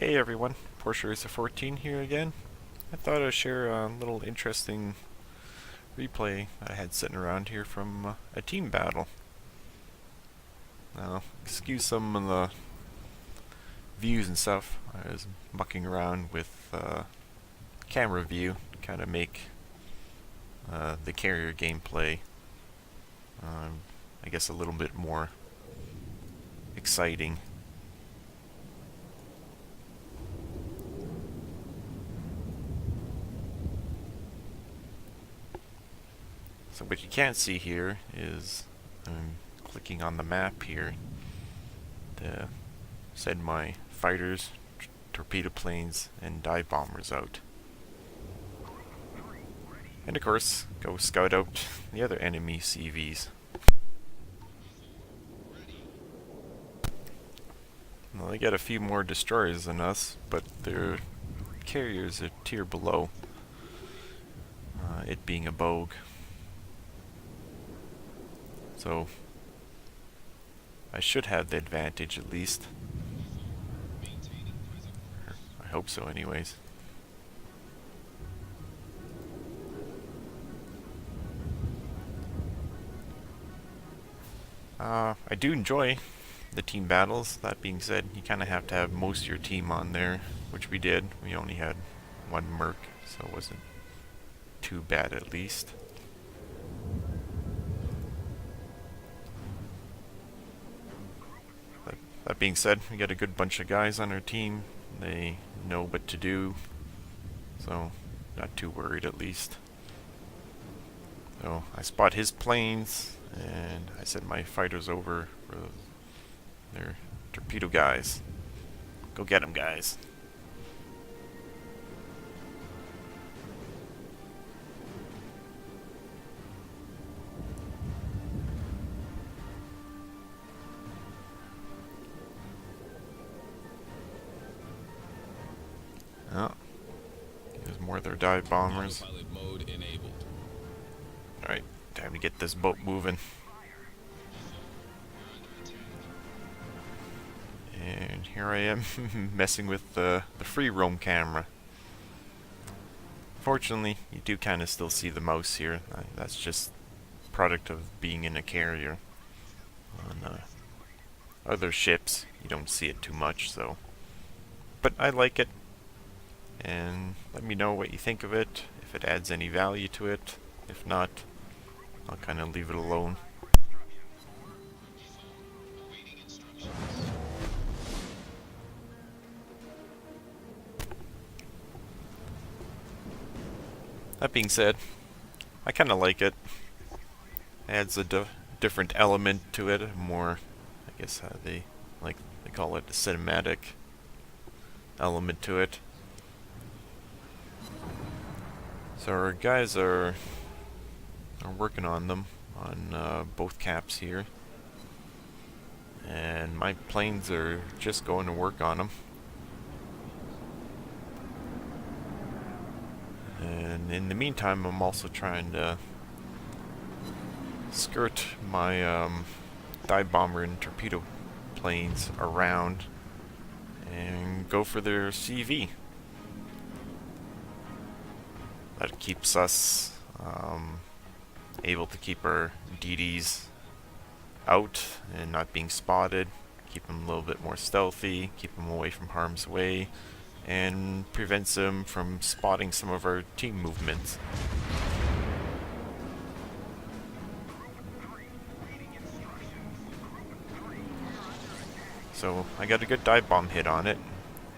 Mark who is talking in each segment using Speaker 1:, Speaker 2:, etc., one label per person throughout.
Speaker 1: Hey everyone, Porsche Racer 14 here again. I thought I'd share a little interesting replay I had sitting around here from a team battle. Now, excuse some of the views and stuff. I was mucking around with camera view to kind of make the carrier gameplay, I guess, a little bit more exciting. So what you can't see here is I'm clicking on the map here to send my fighters, torpedo planes, and dive bombers out. And of course, go scout out the other enemy CVs. Well, they got a few more destroyers than us, but their carriers a tier below, it being a Bogue. So I should have the advantage at least. I hope so anyways. I do enjoy the team battles. That being said, you kind of have to have most of your team on there, which we did. We only had one Merc, so it wasn't too bad at least. That being said, we got a good bunch of guys on our team. They know what to do, so not too worried at least. So I spot his planes, and I send my fighters over for their torpedo guys. Go get them, guys. Oh, there's more of their dive bombers. Alright, time to get this boat moving. And here I am messing with the free roam camera. Fortunately, you do kind of still see the mouse here. That's just product of being in a carrier. On other ships, you don't see it too much, so. But I like it. And let me know what you think of it, if it adds any value to it. If not, I'll kind of leave it alone. That being said, I kind of like it. Adds a different element to it, more, I guess they call it a cinematic element to it. So our guys are working on them, on both caps here. And my planes are just going to work on them. And in the meantime, I'm also trying to skirt my dive bomber and torpedo planes around and go for their CV. That keeps us able to keep our DDs out and not being spotted, keep them a little bit more stealthy, keep them away from harm's way, and prevents them from spotting some of our team movements. So I got a good dive bomb hit on it,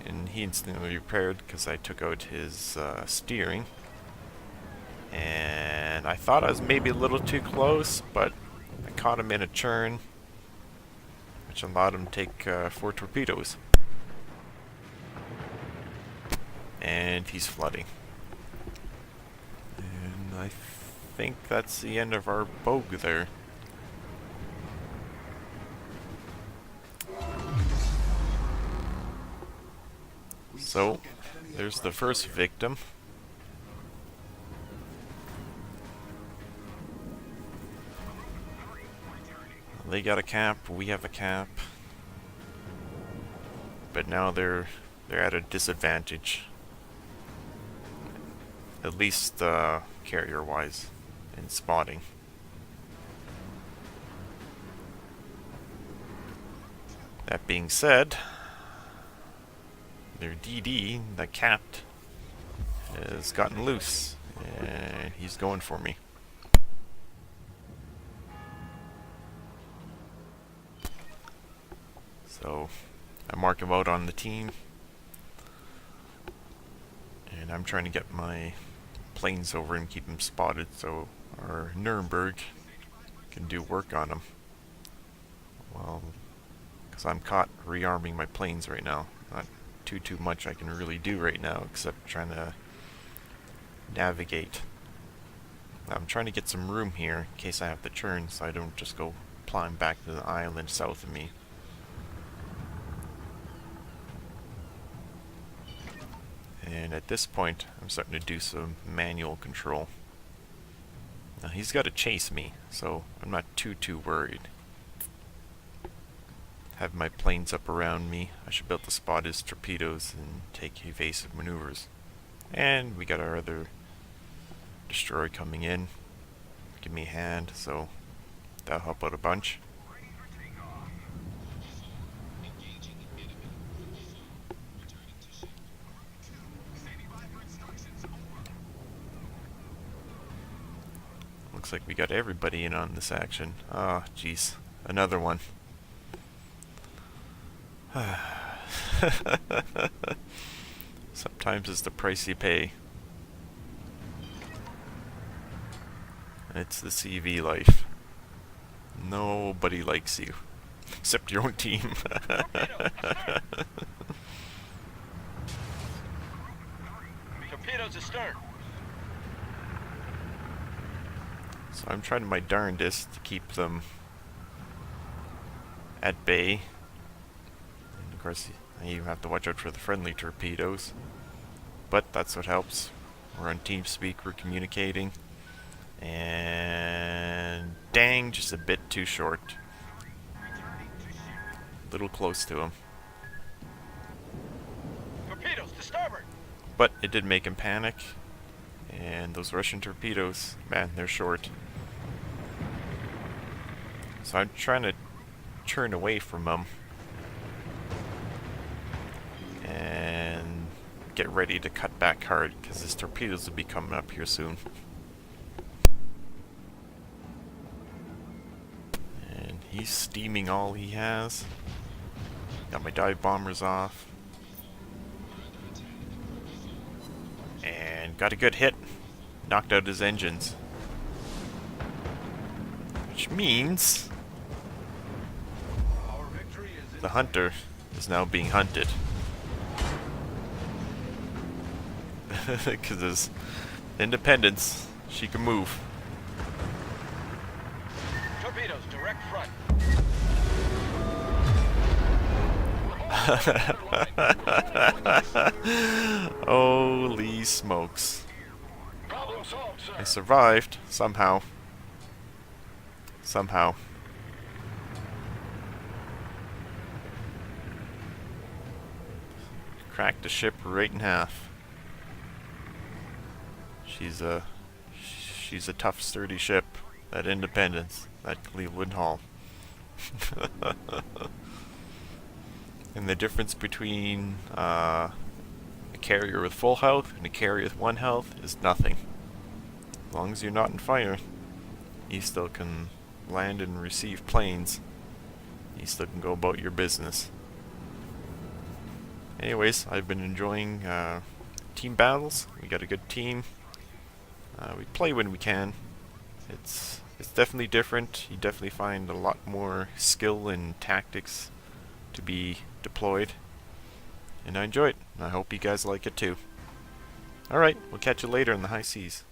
Speaker 1: and he instantly repaired because I took out his steering. And I thought I was maybe a little too close, but I caught him in a churn, which allowed him to take 4 torpedoes. And he's flooding. And I think that's the end of our Bogue there. So, there's the first victim. They got a cap, we have a cap. But now they're they're at a disadvantage. At least carrier-wise in spotting. That being said, their DD, that cat, has gotten loose, and he's going for me. So I mark him out on the team, and I'm trying to get my planes over and keep him spotted so our Nuremberg can do work on him. Well, because I'm caught rearming my planes right now. Not too much I can really do right now except trying to navigate. I'm trying to get some room here in case I have to turn so I don't just go plowing back to the island south of me. And at this point, I'm starting to do some manual control. Now he's got to chase me, so I'm not too worried. Have my planes up around me. I should be able to spot his torpedoes and take evasive maneuvers. And we got our other destroyer coming in. Give me a hand, so that'll help out a bunch. Looks like we got everybody in on this action. Oh, jeez. Another one. Sometimes it's the price you pay. It's the CV life. Nobody likes you. Except your own team.
Speaker 2: Torpedoes astern.
Speaker 1: So I'm trying my darndest to keep them at bay. And of course, you have to watch out for the friendly torpedoes. But that's what helps. We're on TeamSpeak, we're communicating. And dang, just a bit too short. A little close to him.
Speaker 2: Torpedoes to starboard.
Speaker 1: But it did make him panic. And those Russian torpedoes, man, they're short. So I'm trying to turn away from them and get ready to cut back hard because his torpedoes will be coming up here soon. And he's steaming all he has. Got my dive bombers off. And got a good hit. Knocked out his engines. Which means the hunter is now being hunted. Because his independence, she can move.
Speaker 2: Torpedoes direct front.
Speaker 1: Holy smokes.
Speaker 2: Problem solved, sir.
Speaker 1: I survived, somehow. Somehow. Cracked the ship right in half. She's a tough, sturdy ship. That Independence, that Cleveland Hall. And the difference between a carrier with full health and a carrier with 1 health is nothing. As long as you're not in fire, you still can land and receive planes. You still can go about your business. Anyways, I've been enjoying team battles. We got a good team. We play when we can. It's definitely different. You definitely find a lot more skill and tactics to be deployed. And I enjoy it. I hope you guys like it too. Alright, we'll catch you later in the high seas.